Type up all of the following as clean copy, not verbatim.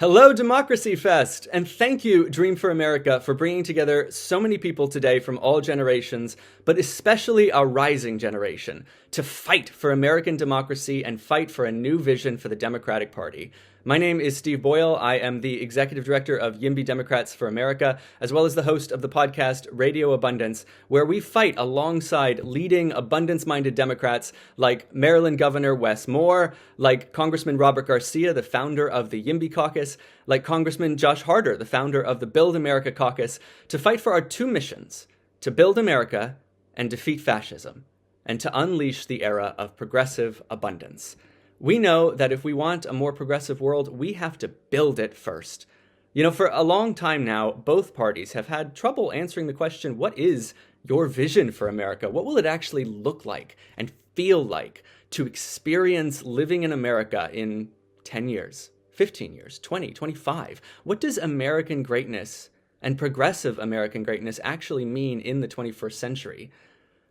Hello, DemocracyFest! And thank you, Dream for America, for bringing together so many people today from all generations, but especially our rising generation, to fight for American democracy and fight for a new vision for the Democratic Party. My name is Steve Boyle. I am the Executive Director of YIMBY Democrats for America, as well as the host of the podcast Radio Abundance, where we fight alongside leading abundance-minded Democrats like Maryland Governor Wes Moore, like Congressman Robert Garcia, the founder of the YIMBY Caucus, like Congressman Josh Harder, the founder of the Build America Caucus, to fight for our two missions: to build America and defeat fascism, and to unleash the era of progressive abundance. We know that if we want a more progressive world, we have to build it first. You know, for a long time now, both parties have had trouble answering the question, what is your vision for America? What will it actually look like and feel like to experience living in America in 10 years, 15 years, 20, 25? What does American greatness and progressive American greatness actually mean in the 21st century?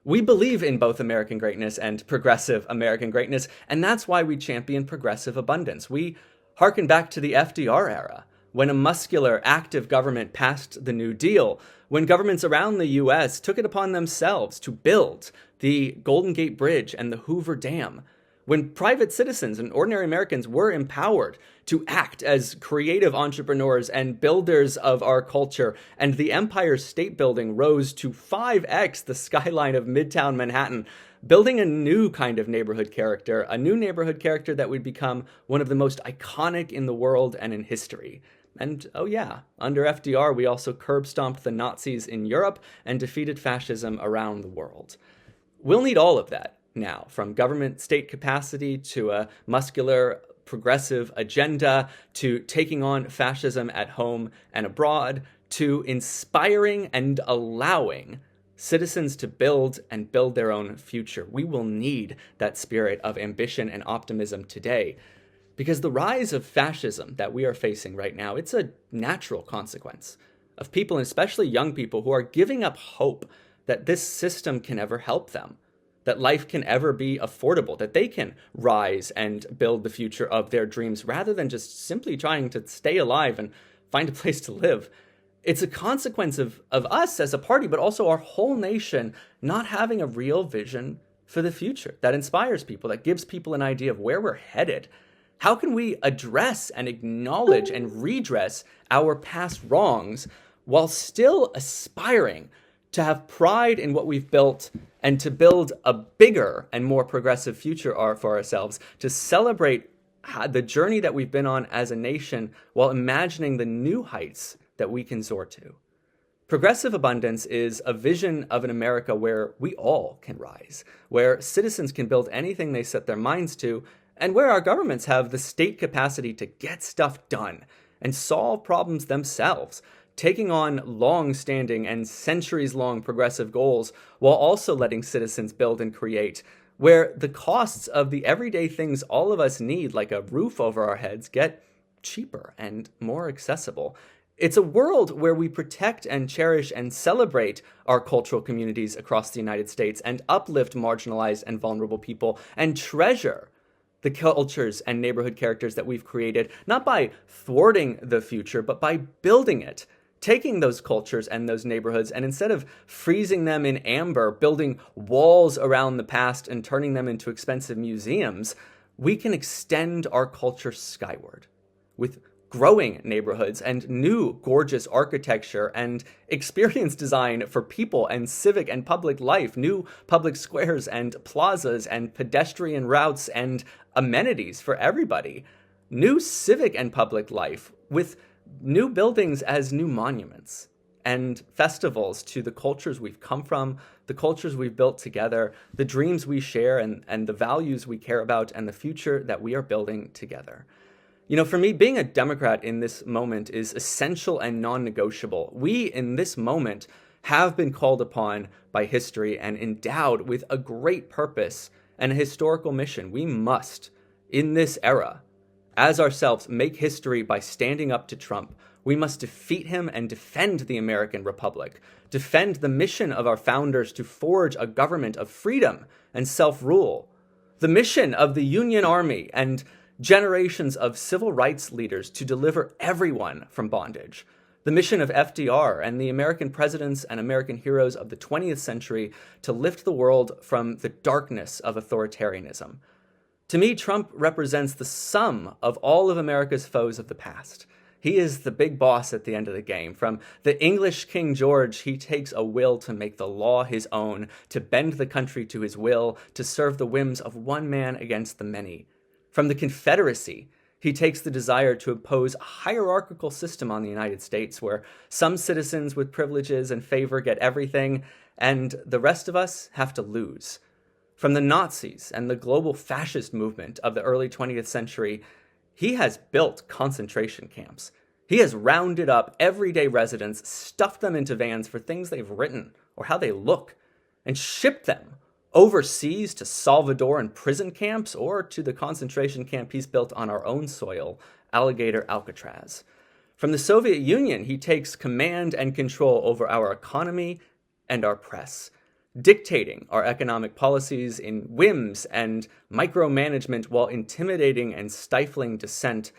We believe in both American greatness and progressive American greatness, and that's why we champion progressive abundance. We hearken back to the FDR era, when a muscular, active government passed the New Deal, when governments around the U.S. took it upon themselves to build the Golden Gate Bridge and the Hoover Dam, when private citizens and ordinary Americans were empowered to act as creative entrepreneurs and builders of our culture, and the Empire State Building rose to 5x the skyline of Midtown Manhattan, building a new kind of neighborhood character, a new neighborhood character that would become one of the most iconic in the world and in history. And oh yeah, under FDR, we also curb-stomped the Nazis in Europe and defeated fascism around the world. We'll need all of that now, from government state capacity to a muscular progressive agenda, to taking on fascism at home and abroad, to inspiring and allowing citizens to build their own future. We will need that spirit of ambition and optimism today, because the rise of fascism that we are facing right now, it's a natural consequence of people, and especially young people, who are giving up hope that this system can ever help them, that life can ever be affordable, that they can rise and build the future of their dreams rather than just simply trying to stay alive and find a place to live. It's a consequence of us as a party, but also our whole nation not having a real vision for the future that inspires people, that gives people an idea of where we're headed. How can we address and acknowledge and redress our past wrongs while still aspiring to have pride in what we've built and to build a bigger and more progressive future for ourselves, to celebrate the journey that we've been on as a nation while imagining the new heights that we can soar to? Progressive abundance is a vision of an America where we all can rise, where citizens can build anything they set their minds to, and where our governments have the state capacity to get stuff done and solve problems themselves, taking on long-standing and centuries-long progressive goals while also letting citizens build and create, where the costs of the everyday things all of us need, like a roof over our heads, get cheaper and more accessible. It's a world where we protect and cherish and celebrate our cultural communities across the United States and uplift marginalized and vulnerable people and treasure the cultures and neighborhood characters that we've created, not by thwarting the future, but by building it, taking those cultures and those neighborhoods, and instead of freezing them in amber, building walls around the past and turning them into expensive museums, we can extend our culture skyward with growing neighborhoods and new gorgeous architecture and experience design for people and civic and public life, new public squares and plazas and pedestrian routes and amenities for everybody, new civic and public life with new buildings as new monuments, and festivals to the cultures we've come from, the cultures we've built together, the dreams we share, and the values we care about, and the future that we are building together. You know, for me, being a Democrat in this moment is essential and non-negotiable. We, in this moment, have been called upon by history and endowed with a great purpose and a historical mission. We must, in this era, as ourselves, make history by standing up to Trump. We must defeat him and defend the American Republic, defend the mission of our founders to forge a government of freedom and self-rule, the mission of the Union Army, and generations of civil rights leaders to deliver everyone from bondage, the mission of FDR and the American presidents and American heroes of the 20th century to lift the world from the darkness of authoritarianism. To me, Trump represents the sum of all of America's foes of the past. He is the big boss at the end of the game. From the English King George, he takes a will to make the law his own, to bend the country to his will, to serve the whims of one man against the many. From the Confederacy, he takes the desire to impose a hierarchical system on the United States where some citizens with privileges and favor get everything, and the rest of us have to lose. From the Nazis and the global fascist movement of the early 20th century, he has built concentration camps. He has rounded up everyday residents, stuffed them into vans for things they've written or how they look, and shipped them overseas to Salvadoran prison camps or to the concentration camp he's built on our own soil, Alligator Alcatraz. From the Soviet Union, he takes command and control over our economy and our press, dictating our economic policies in whims and micromanagement while intimidating and stifling dissent.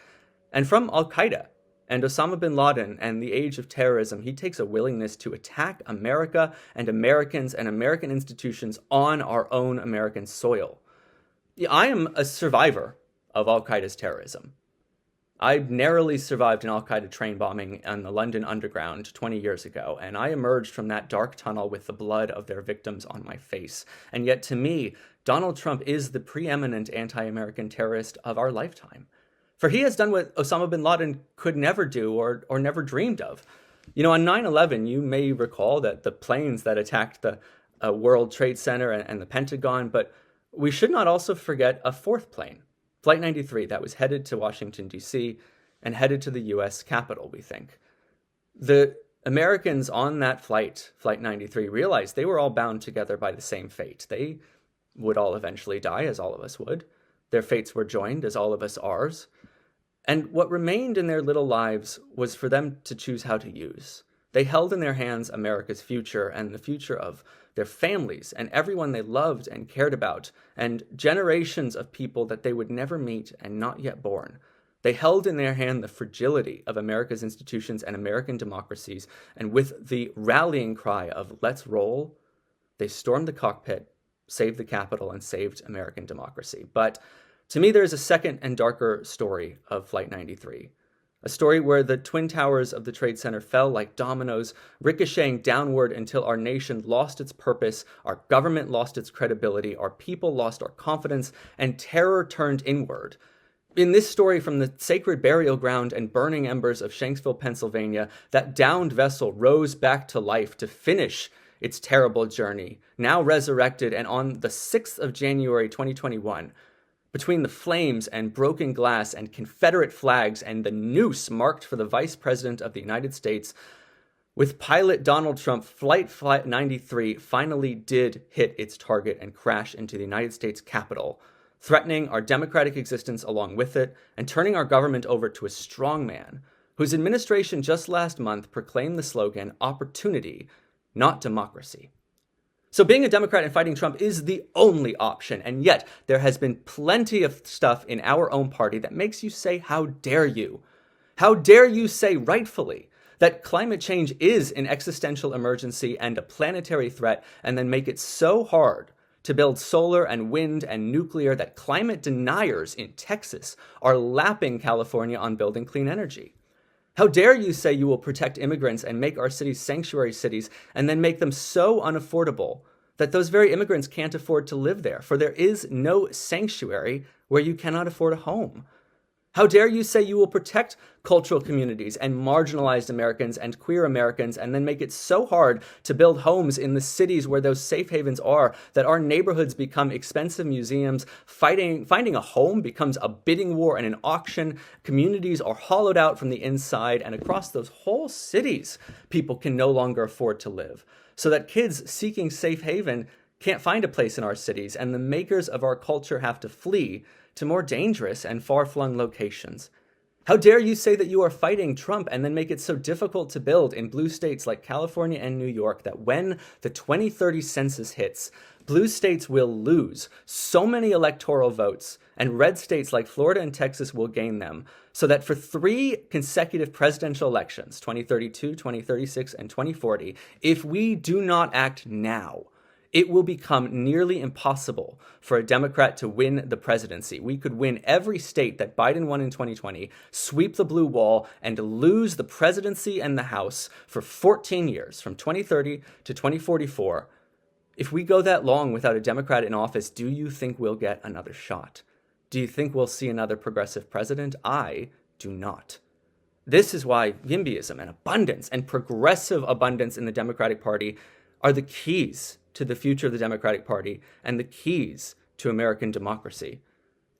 And from Al-Qaeda and Osama bin Laden and the age of terrorism, he takes a willingness to attack America and Americans and American institutions on our own American soil. I am a survivor of Al-Qaeda's terrorism. I narrowly survived an Al-Qaeda train bombing on the London Underground 20 years ago, and I emerged from that dark tunnel with the blood of their victims on my face. And yet, to me, Donald Trump is the preeminent anti-American terrorist of our lifetime. For he has done what Osama bin Laden could never do or never dreamed of. You know, on 9/11, you may recall that the planes that attacked the World Trade Center and the Pentagon, but we should not also forget a fourth plane, Flight 93, that was headed to Washington, D.C., and headed to the U.S. Capitol, we think. The Americans on that flight, Flight 93, realized they were all bound together by the same fate. They would all eventually die, as all of us would. Their fates were joined, as all of us ours. And what remained in their little lives was for them to choose how to use. They held in their hands America's future and the future of their families and everyone they loved and cared about, and generations of people that they would never meet and not yet born. They held in their hand the fragility of America's institutions and American democracies, and with the rallying cry of "Let's roll," they stormed the cockpit, saved the Capitol, and saved American democracy. But to me, there is a second and darker story of Flight 93. A story where the twin towers of the Trade Center fell like dominoes, ricocheting downward until our nation lost its purpose, our government lost its credibility, our people lost our confidence, and terror turned inward. In this story from the sacred burial ground and burning embers of Shanksville, Pennsylvania, that downed vessel rose back to life to finish its terrible journey, now resurrected, and on the 6th of January 2021, between the flames and broken glass and Confederate flags and the noose marked for the Vice President of the United States, with pilot Donald Trump, Flight 93 finally did hit its target and crash into the United States Capitol, threatening our democratic existence along with it and turning our government over to a strongman whose administration just last month proclaimed the slogan, "Opportunity, not democracy." So being a Democrat and fighting Trump is the only option, and yet there has been plenty of stuff in our own party that makes you say, how dare you? How dare you say rightfully that climate change is an existential emergency and a planetary threat, and then make it so hard to build solar and wind and nuclear that climate deniers in Texas are lapping California on building clean energy? How dare you say you will protect immigrants and make our cities sanctuary cities and then make them so unaffordable that those very immigrants can't afford to live there, for there is no sanctuary where you cannot afford a home? How dare you say you will protect cultural communities and marginalized Americans and queer Americans and then make it so hard to build homes in the cities where those safe havens are that our neighborhoods become expensive museums, finding a home becomes a bidding war and an auction, communities are hollowed out from the inside, and across those whole cities, people can no longer afford to live, so that kids seeking safe haven can't find a place in our cities, and the makers of our culture have to flee to more dangerous and far-flung locations. How dare you say that you are fighting Trump and then make it so difficult to build in blue states like California and New York that when the 2030 census hits, blue states will lose so many electoral votes, and red states like Florida and Texas will gain them, so that for 3 consecutive presidential elections, 2032, 2036, and 2040, if we do not act now, it will become nearly impossible for a Democrat to win the presidency. We could win every state that Biden won in 2020, sweep the blue wall, and lose the presidency and the House for 14 years, from 2030 to 2044. If we go that long without a Democrat in office, do you think we'll get another shot? Do you think we'll see another progressive president? I do not. This is why YIMBYism and abundance and progressive abundance in the Democratic Party are the keys to the future of the Democratic Party and the keys to American democracy.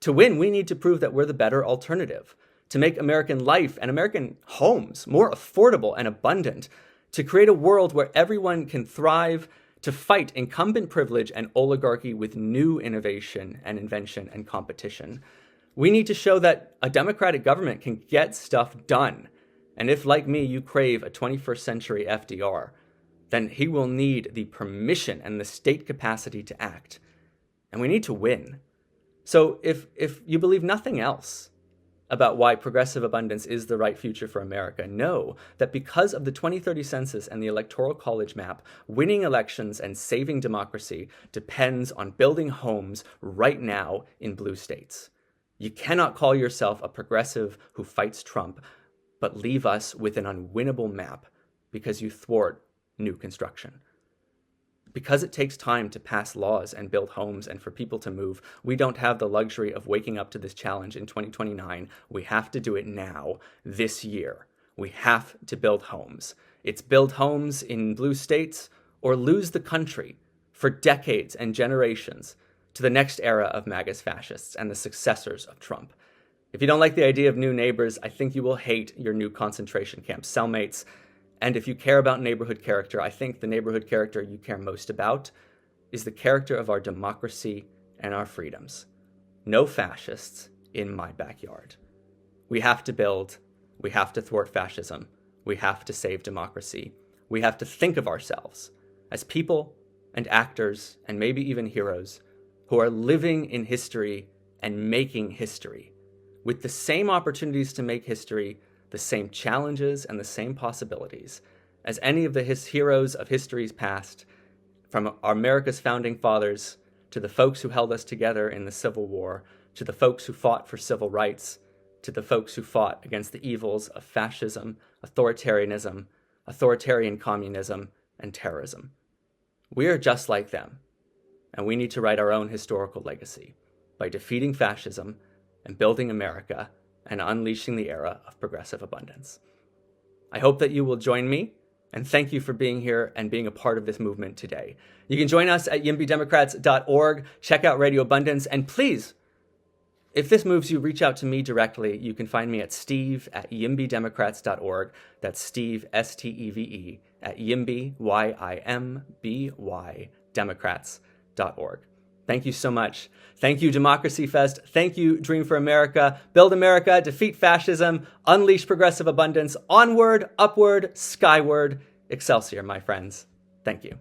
To win, we need to prove that we're the better alternative, to make American life and American homes more affordable and abundant, to create a world where everyone can thrive, to fight incumbent privilege and oligarchy with new innovation and invention and competition. We need to show that a democratic government can get stuff done. And if, like me, you crave a 21st century FDR, then he will need the permission and the state capacity to act. And we need to win. So if you believe nothing else about why progressive abundance is the right future for America, know that because of the 2030 census and the Electoral College map, winning elections and saving democracy depends on building homes right now in blue states. You cannot call yourself a progressive who fights Trump, but leave us with an unwinnable map because you thwart new construction. Because it takes time to pass laws and build homes and for people to move, we don't have the luxury of waking up to this challenge in 2029. We have to do it now, this year. We have to build homes. It's build homes in blue states or lose the country for decades and generations to the next era of MAGA's fascists and the successors of Trump. If you don't like the idea of new neighbors, I think you will hate your new concentration camp cellmates. And if you care about neighborhood character, I think the neighborhood character you care most about is the character of our democracy and our freedoms. No fascists in my backyard. We have to build. We have to thwart fascism. We have to save democracy. We have to think of ourselves as people and actors and maybe even heroes who are living in history and making history with the same opportunities to make history, the same challenges and the same possibilities as any of the heroes of history's past, from America's founding fathers to the folks who held us together in the Civil War, to the folks who fought for civil rights, to the folks who fought against the evils of fascism, authoritarianism, authoritarian communism, and terrorism. We are just like them, and we need to write our own historical legacy by defeating fascism and building America and unleashing the era of progressive abundance. I hope that you will join me, and thank you for being here and being a part of this movement today. You can join us at yimbydemocrats.org, check out Radio Abundance, and please, if this moves you, reach out to me directly. You can find me at steve@yimbydemocrats.org. That's Steve, S-T-E-V-E, at yimby, Y-I-M-B-Y, democrats.org. Thank you so much. Thank you, DemocracyFest. Thank you, Dream for America. Build America, defeat fascism, unleash progressive abundance. Onward, upward, skyward. Excelsior, my friends. Thank you.